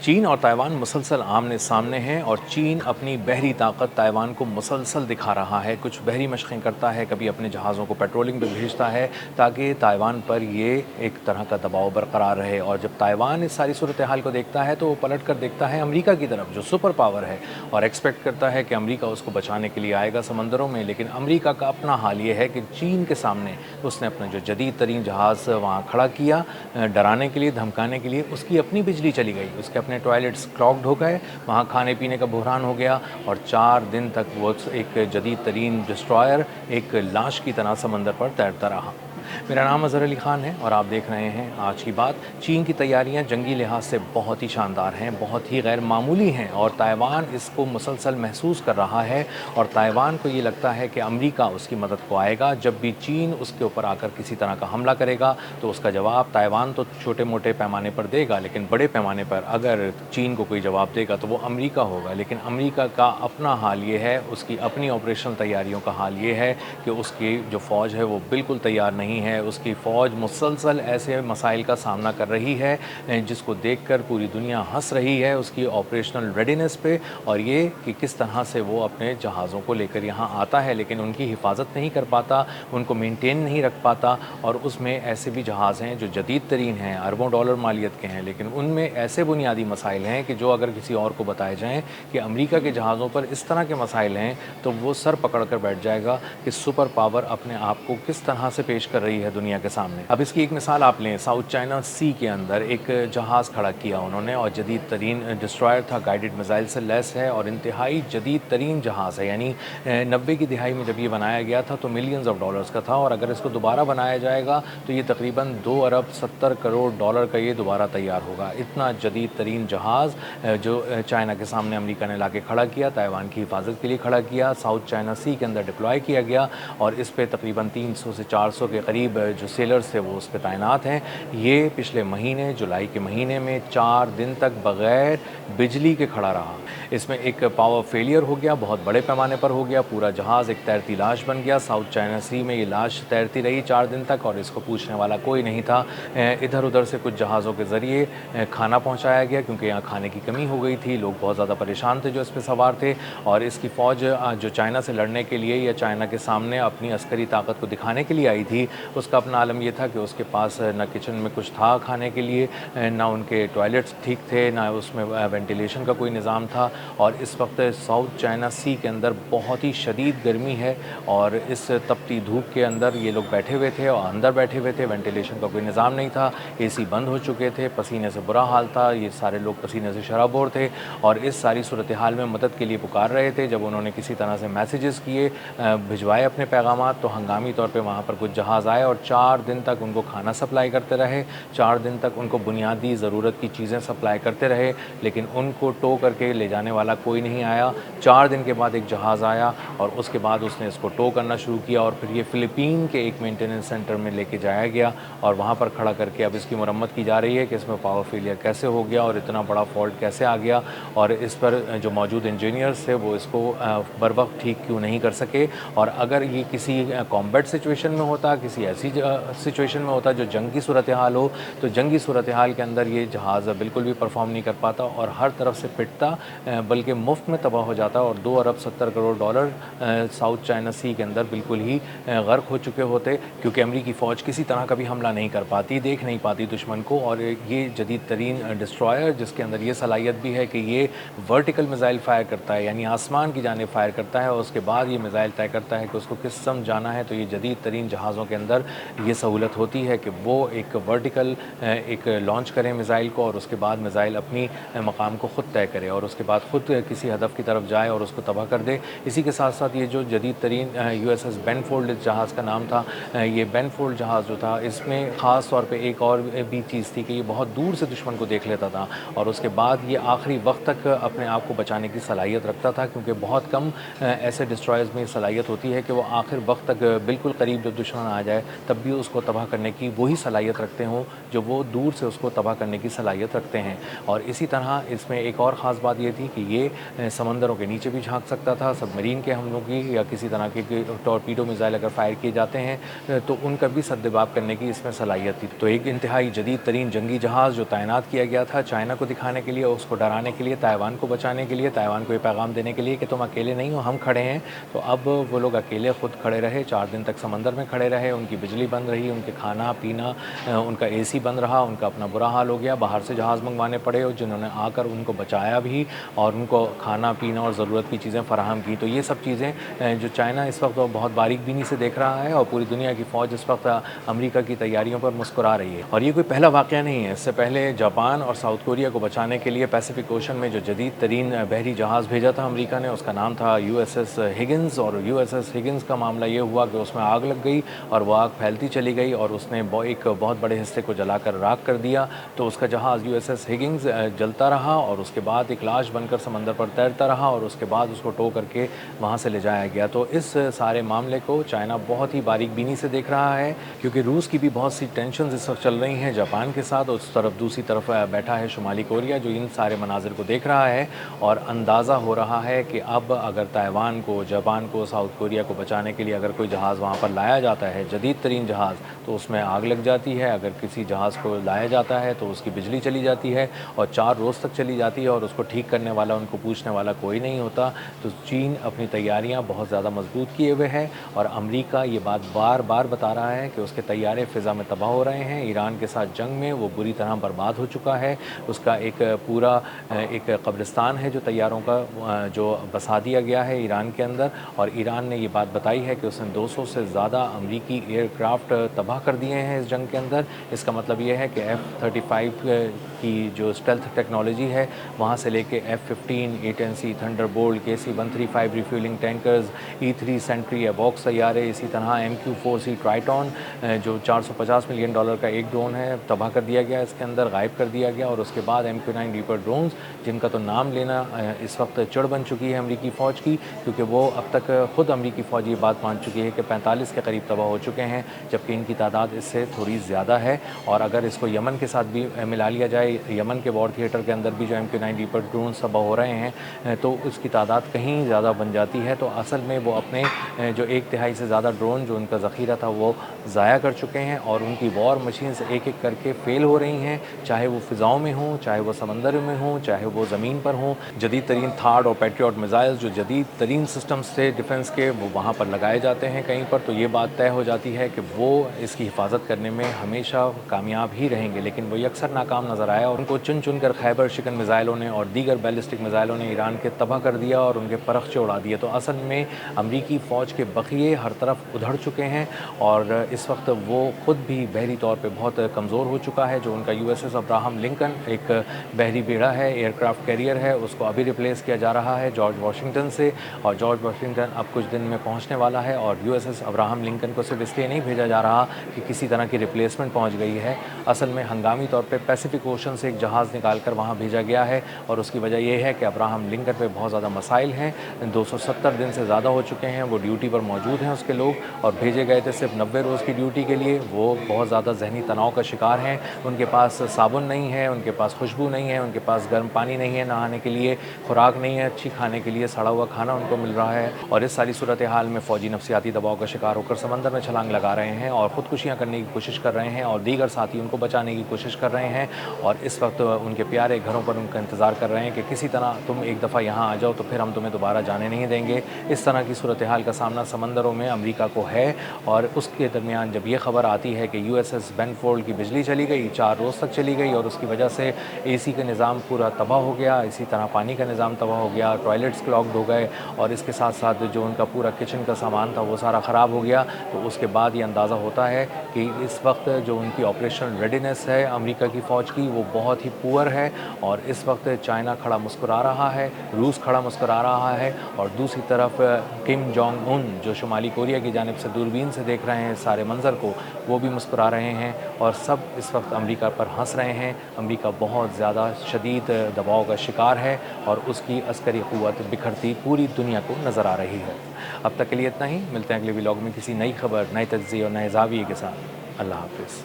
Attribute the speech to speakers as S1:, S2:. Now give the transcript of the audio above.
S1: چین اور تائیوان مسلسل آمنے سامنے ہیں اور چین اپنی بحری طاقت تائیوان کو مسلسل دکھا رہا ہے، کچھ بحری مشقیں کرتا ہے، کبھی اپنے جہازوں کو پیٹرولنگ پہ بھیجتا ہے تاکہ تائیوان پر یہ ایک طرح کا دباؤ برقرار رہے۔ اور جب تائیوان اس ساری صورتحال کو دیکھتا ہے تو وہ پلٹ کر دیکھتا ہے امریکہ کی طرف جو سپر پاور ہے اور ایکسپیکٹ کرتا ہے کہ امریکہ اس کو بچانے کے لیے آئے گا سمندروں میں، لیکن امریکہ کا اپنا حال یہ ہے کہ چین کے سامنے اس نے اپنا جو جدید ترین جہاز وہاں کھڑا کیا ڈرانے کے لیے، دھمکانے کے لیے، اس کی اپنی بجلی چلی گئی، اس کے اپنے ٹوائلٹس کلاگڈ ہو گئے، وہاں کھانے پینے کا بحران ہو گیا اور 4 دن تک وہ ایک جدید ترین ڈسٹرائر ایک لاش کی طرح سمندر پر تیرتا رہا۔ میرا نام اظہر علی خان ہے اور آپ دیکھ رہے ہیں آج کی بات۔ چین کی تیاریاں جنگی لحاظ سے بہت ہی شاندار ہیں، بہت ہی غیر معمولی ہیں اور تائیوان اس کو مسلسل محسوس کر رہا ہے اور تائیوان کو یہ لگتا ہے کہ امریکہ اس کی مدد کو آئے گا۔ جب بھی چین اس کے اوپر آ کر کسی طرح کا حملہ کرے گا تو اس کا جواب تائیوان تو چھوٹے موٹے پیمانے پر دے گا، لیکن بڑے پیمانے پر اگر چین کو کوئی جواب دے گا تو وہ امریکہ ہوگا۔ لیکن امریکہ کا اپنا حال یہ ہے، اس کی اپنی آپریشنل تیاریوں کا حال یہ ہے کہ اس کی جو فوج ہے وہ بالکل تیار نہیں ہے۔ اس کی فوج مسلسل ایسے مسائل کا سامنا کر رہی ہے جس کو دیکھ کر پوری دنیا ہنس رہی ہے اس کی آپریشنل ریڈینس پہ، اور یہ کہ کس طرح سے وہ اپنے جہازوں کو لے کر یہاں آتا ہے لیکن ان کی حفاظت نہیں کر پاتا، ان کو مینٹین نہیں رکھ پاتا۔ اور اس میں ایسے بھی جہاز ہیں جو جدید ترین ہیں، اربوں ڈالر مالیت کے ہیں، لیکن ان میں ایسے بنیادی مسائل ہیں کہ جو اگر کسی اور کو بتائے جائیں کہ امریکہ کے جہازوں پر اس طرح کے مسائل ہیں تو وہ سر پکڑ کر بیٹھ جائے گا کہ سپر پاور اپنے آپ کو کس طرح سے پیش کر رہی ہے دنیا کے سامنے۔ اب اس کی ایک مثال آپ لیں، ساؤتھ چائنا سی کے اندر ایک جہاز کھڑا کیا انہوں نے اور جدید ترین ڈسٹرائر تھا، گائیڈڈ میزائل سے لیس ہے اور انتہائی جدید ترین جہاز ہے، یعنی 90 کی دہائی میں جب یہ بنایا گیا تھا تو ملینز آف ڈالرز کا تھا، اور اگر اس کو دوبارہ بنایا جائے گا تو یہ تقریباً 2 ارب 70 کروڑ ڈالر کا یہ دوبارہ تیار ہوگا۔ اتنا جدید ترین جہاز جو چائنا کے سامنے امریکہ نے لا کے کھڑا کیا، تائیوان کی حفاظت کے لیے کھڑا کیا، ساؤتھ چائنا سی کے اندر ڈپلوائے کیا گیا اور اس پہ تقریباً 300 سے 400 کے قریب جو سیلرز تھے وہ اس پہ تعینات ہیں۔ یہ پچھلے مہینے جولائی کے مہینے میں 4 دن تک بغیر بجلی کے کھڑا رہا۔ اس میں ایک پاور فیلئر ہو گیا، بہت بڑے پیمانے پر ہو گیا، پورا جہاز ایک تیرتی لاش بن گیا۔ ساؤتھ چائنا سی میں یہ لاش تیرتی رہی 4 دن تک اور اس کو پوچھنے والا کوئی نہیں تھا۔ ادھر ادھر سے کچھ جہازوں کے ذریعے کھانا پہنچایا گیا کیونکہ یہاں کھانے کی کمی ہو گئی تھی، لوگ بہت زیادہ پریشان تھے جو اس پہ سوار تھے، اور اس کی فوج جو چائنا سے لڑنے کے لیے یا چائنا کے سامنے اپنی عسکری طاقت کو دکھانے کے لیے آئی تھی، اس کا اپنا عالم یہ تھا کہ اس کے پاس نہ کچن میں کچھ تھا کھانے کے لیے، نہ ان کے ٹوائلٹس ٹھیک تھے، نہ اس میں وینٹیلیشن کا کوئی نظام تھا، اور اس وقت ساؤتھ چائنا سی کے اندر بہت ہی شدید گرمی ہے اور اس تپتی دھوپ کے اندر یہ لوگ بیٹھے ہوئے تھے اور اندر بیٹھے ہوئے تھے، وینٹیلیشن کا کوئی نظام نہیں تھا، اے سی بند ہو چکے تھے، پسینے سے برا حال تھا، یہ سارے لوگ پسینے سے شرابور تھے اور اس ساری صورتحال میں مدد کے لیے پکار رہے تھے۔ جب انہوں نے کسی طرح سے میسیجز کیے، بھجوائے اپنے پیغامات، تو ہنگامی طور پہ وہاں پر کچھ جہاز آئے اور 4 دن تک ان کو کھانا سپلائی کرتے رہے، 4 دن تک ان کو بنیادی ضرورت کی چیزیں سپلائی کرتے رہے، لیکن ان کو ٹو کر کے لے جانے والا کوئی نہیں آیا۔ 4 دن کے بعد ایک جہاز آیا اور اس کے بعد اس نے اس کو ٹو کرنا شروع کیا اور پھر یہ فلپین کے ایک مینٹیننس سینٹر میں لے کے جایا گیا اور وہاں پر کھڑا کر کے اب اس کی مرمت کی جا رہی ہے کہ اس میں پاور فیلئر کیسے ہو گیا اور اتنا بڑا فالٹ کیسے آ گیا، اور اس پر جو موجود انجینئرز تھے وہ اس کو بر وقت ٹھیک کیوں نہیں کر سکے۔ اور اگر یہ کسی کامبیٹ سچویشن میں ہوتا، کسی ایسی سچویشن میں ہوتا جو جنگ کی صورتحال ہو، تو جنگی صورتحال کے اندر یہ جہاز بالکل بھی پرفارم نہیں کر پاتا اور ہر طرف سے پٹتا، بلکہ مفت میں تباہ ہو جاتا اور 2 ارب 70 crore dollar south China Sea کے اندر بالکل ہی غرق ہو چکے ہوتے، کیونکہ امریکی فوج کسی طرح کا بھی حملہ نہیں کر پاتی، دیکھ نہیں پاتی دشمن کو۔ اور یہ جدید ترین ڈسٹرائر جس کے اندر یہ صلاحیت بھی ہے کہ یہ ورٹیکل میزائل فائر کرتا ہے، یعنی آسمان کی جانب فائر کرتا ہے اور اس کے بعد یہ میزائل طے کرتا ہے کہ اس کو کس سمت جانا ہے، تو یہ جدید ترین جہازوں کے اندر یہ سہولت ہوتی ہے کہ وہ ایک ورٹیکل ایک لانچ کریں میزائل کو اور اس کے بعد میزائل اپنی مقام کو خود طے کرے اور اس کے بعد خود کسی ہدف کی طرف جائے اور اس کو تباہ کر دے۔ اسی کے ساتھ ساتھ یہ جو جدید ترین یو ایس ایس بینفورڈ اس جہاز کا نام تھا، یہ بینفورڈ جہاز جو تھا اس میں خاص طور پہ ایک اور بھی چیز تھی کہ یہ بہت دور سے دشمن کو دیکھ لیتا تھا اور اس کے بعد یہ آخری وقت تک اپنے آپ کو بچانے کی صلاحیت رکھتا تھا، کیونکہ بہت کم ایسے ڈسٹرائرز میں صلاحیت ہوتی ہے کہ وہ آخر وقت تک بالکل قریب جب دشمن آ جائے تب بھی اس کو تباہ کرنے کی وہی صلاحیت رکھتے ہوں جو وہ دور سے اس کو تباہ کرنے کی صلاحیت رکھتے ہیں۔ اور اسی طرح اس میں ایک اور خاص بات یہ تھی کہ یہ سمندروں کے نیچے بھی جھانک سکتا تھا، سب مرین کے حملوں کی یا کسی طرح کے ٹورپیڈو میزائل اگر فائر کیے جاتے ہیں تو ان کا بھی سدباب کرنے کی اس میں صلاحیت تھی۔ تو ایک انتہائی جدید ترین جنگی جہاز جو تعینات کیا گیا تھا چائنا کو دکھانے کے لیے، اس کو ڈرانے کے لیے، تائیوان کو بچانے کے لیے، تائیوان کو یہ پیغام دینے کے لیے کہ تم اکیلے نہیں ہو، ہم کھڑے ہیں۔ تو اب وہ لوگ اکیلے خود کھڑے رہے، 4 دن تک سمندر میں کھڑے رہے، ان کی بجلی بند رہی، ان کے کھانا پینا، ان کا اے سی بند رہا، ان کا اپنا برا حال ہو گیا، باہر سے جہاز منگوانے پڑے اور جنہوں نے آ کر ان کو بچایا بھی اور ان کو کھانا پینا اور ضرورت کی چیزیں فراہم کی۔ تو یہ سب چیزیں جو چائنا اس وقت بہت باریک بینی سے دیکھ رہا ہے اور پوری دنیا کی فوج اس وقت امریکہ کی تیاریوں پر مسکرا رہی ہے۔ اور یہ کوئی پہلا واقعہ نہیں ہے، اس سے پہلے جاپان اور ساؤتھ کوریا کو بچانے کے لیے پیسیفک اوشن میں جو جدید ترین بحری جہاز بھیجا تھا امریکہ نے، اس کا نام تھا یو ایس ایس ہگنز۔ اور یو ایس ایس ہگنز کا معاملہ یہ ہوا کہ اس میں آگ لگ گئی اور وہ آگ پھیلتی چلی گئی اور اس نے ایک بہت بڑے حصے کو جلا کر راکھ کر دیا۔ تو اس کا جہاز یو ایس ایس ہگنز جلتا رہا اور اس کے بعد ایک لاش بن کر سمندر پر تیرتا رہا اور اس کے بعد اس کو ٹو کر کے وہاں سے لے جایا گیا۔ تو اس سارے معاملے کو چائنا بہت ہی باریک بینی سے دیکھ رہا ہے کیونکہ روس کی بھی بہت سی ٹینشنز اس وقت چل رہی ہیں جاپان کے ساتھ، اور اس طرف دوسری طرف بیٹھا ہے شمالی کوریا جو ان سارے مناظر کو دیکھ رہا ہے اور اندازہ ہو رہا ہے کہ اب اگر تائیوان کو، جاپان کو، ساؤتھ کوریا کو بچانے کے لیے اگر کوئی جہاز وہاں پر لایا جاتا ہے، جدید ترین جہاز، تو اس میں آگ لگ جاتی ہے۔ اگر کسی جہاز کو لایا جاتا ہے تو اس کی بجلی چلی جاتی ہے اور 4 روز تک چلی جاتی ہے اور اس کو ٹھیک کرنے والا، ان کو پوچھنے والا کوئی نہیں ہوتا۔ تو چین اپنی تیاریاں بہت زیادہ مضبوط کیے ہوئے ہے اور امریکہ یہ بات بار بار بتا رہا ہے کہ اس کے طیارے فضا میں تباہ ہو رہے ہیں۔ ایران کے ساتھ جنگ میں وہ بری طرح برباد ہو چکا ہے، اس کا ایک پورا ایک قبرستان ہے جو طیاروں کا جو بسا دیا گیا ہے ایران کے اندر، اور ایران نے یہ بات بتائی ہے کہ اس نے 200 سے زیادہ امریکی ایئر کرافٹ تباہ کر دیے ہیں اس جنگ کے اندر۔ اس کا مطلب یہ ہے کہ F-35 کی جو اسٹیلتھ ٹیکنالوجی ہے وہاں سے لے کے F-15 A-10C thunderbolt, KC-135 refuelling tankers, E-3 Sentry ایووکس طیارے، اسی طرح MQ-4C ٹرائٹون جو $450 ملین کا ایک ڈرون ہے، تباہ کر دیا گیا، اس کے اندر غائب کر دیا گیا۔ اور اس کے بعد MQ-9 ریپر ڈرونز جن کا تو نام لینا اس وقت چڑ بن چکی ہے امریکی فوج کی، کیونکہ وہ اب تک خود امریکی فوج یہ بات مان چکی ہے کہ 45 کے قریب تباہ ہو چکے ہیں، جبکہ ان کی تعداد اس سے تھوڑی زیادہ ہے۔ اور اگر اس کو یمن کے ساتھ بھی ملا لیا جائے، یمن کے وار تھیٹر کے اندر بھی جو MQ-9 ریپر ڈرونز تباہ ہو رہے ہیں تو اس کی تعداد کہیں زیادہ بن جاتی ہے۔ تو اصل میں وہ اپنے جو 1/3 سے زیادہ ڈرون جو ان کا ذخیرہ تھا وہ ضائع کر چکے ہیں اور ان کی وار مشینز ایک ایک کر کے فیل ہو رہی ہیں، چاہے وہ فضاؤں میں ہوں، چاہے وہ سمندر میں ہوں، چاہے وہ زمین پر ہوں۔ جدید ترین تھاڈ اور پیٹریوٹ میزائل جو جدید ترین سسٹمز تھے ڈیفنس کے، وہ وہاں پر لگائے جاتے ہیں کہیں پر، تو یہ بات طے ہو جاتی ہے کہ وہ اس کی حفاظت کرنے میں ہمیشہ کامیاب ہی رہیں گے، لیکن وہ یکسر ناکام نظر آیا اور ان کو چن چن کر خیبر شکن میزائلوں نے اور دیگر بیلسٹک میزائلوں نے ایران کے تباہ کر دیا اور ان کے پرخچے اڑا دیے۔ تو اصل میں امریکی فوج کے بقیے ہر طرف ادھڑ چکے ہیں اور اس وقت وہ خود بھی بحری طور پہ بہت کمزور ہو چکا ہے۔ جو ان کا USS ابراہم لنکن ایک بحری بیڑا ہے، ایئر کرافٹ کیریئر ہے، اس کو ابھی ریپلیس کیا جا رہا ہے جارج واشنگٹن سے، اور جارج واشنگٹن اب کچھ دن میں پہنچنے والا ہے۔ اور USS ابراہم لنکن کو صرف اس لیے نہیں بھیجا جا رہا کہ کسی طرح کی ریپلیسمنٹ پہنچ گئی ہے، اصل میں ہنگامی طور پہ پیسیفک اوشن سے ایک جہاز نکال کر وہاں بھیجا گیا ہے اور اس کی وجہ یہ ہے کہ ابراہم لنکن پہ بہت زیادہ مسائل ہیں، 270 دن سے زیادہ ہو چکے ہیں وہ ڈیوٹی پر موجود ہیں اس کے لوگ، اور بھیجے گئے تھے صرف 90 روز کی ڈیوٹی کے لیے۔ وہ بہت زیادہ ذہنی تناؤ کا شکار ہیں، ان کے پاس صابن نہیں ہے، ان کے پاس خوشبو نہیں ہے، ان کے پاس گرم پانی نہیں ہے نہانے کے لیے، خوراک نہیں ہے اچھی کھانے کے لیے، سڑا ہوا کھانا ان کو مل رہا ہے، اور اس ساری صورتحال میں فوجی نفسیاتی دباؤ کا شکار ہو کر سمندر میں چھلانگ لگا رہے ہیں اور خودکشیاں کرنے کی کوشش کر رہے ہیں اور دیگر ساتھی ان کو بچانے کی کوشش کر رہے ہیں، اور اس وقت ان کے پیارے گھروں پر ان کا انتظار کر رہے ہیں کہ کسی طرح تم ایک دفعہ یہاں آ جاؤ تو پھر ہم تمہیں دوبارہ جانے نہیں دیں گے۔ اس طرح کی صورتحال کا سامنا سمندروں میں امریکہ کو ہے، اور اس کے درمیان جب یہ خبر آتی ہے کہ USS بینفورڈ کی بجلی چلی گئی، 4 روز تک چلی گئی اور اس کی وجہ سے AC کا نظام پورا تباہ ہو گیا، اسی طرح پانی کا نظام تباہ ہو گیا، ٹوائلٹس کلاگڈ ہو گئے، اور اس کے ساتھ ساتھ جو ان کا پورا کچن کا سامان تھا وہ سارا خراب ہو گیا، تو اس کے بعد یہ اندازہ ہوتا ہے کہ اس وقت جو ان کی آپریشنل ریڈینس ہے امریکہ کی فوج کی وہ بہت ہی پور ہے، اور اس وقت چائنا کھڑا مسکرا رہا ہے، روس کھڑا مسکرا رہا ہے، اور دوسری طرف کم جونگ ان جو شمالی کوریا کی جانب سے دوربین سے دیکھ رہے ہیں سارے منظر کو، وہ بھی مسکرا رہے ہیں، اور سب اس وقت امریکہ پر ہنس رہے ہیں۔ امریکہ بہت زیادہ شدید دباؤ کا شکار ہے اور اس کی عسکری قوت بکھرتی پوری دنیا کو نظر آ رہی ہے۔ اب تک کے لیے اتنا ہی، ملتے ہیں اگلے ولاگ میں کسی نئی خبر، نئے تجزیے اور نئے زاویے کے ساتھ اللہ حافظ.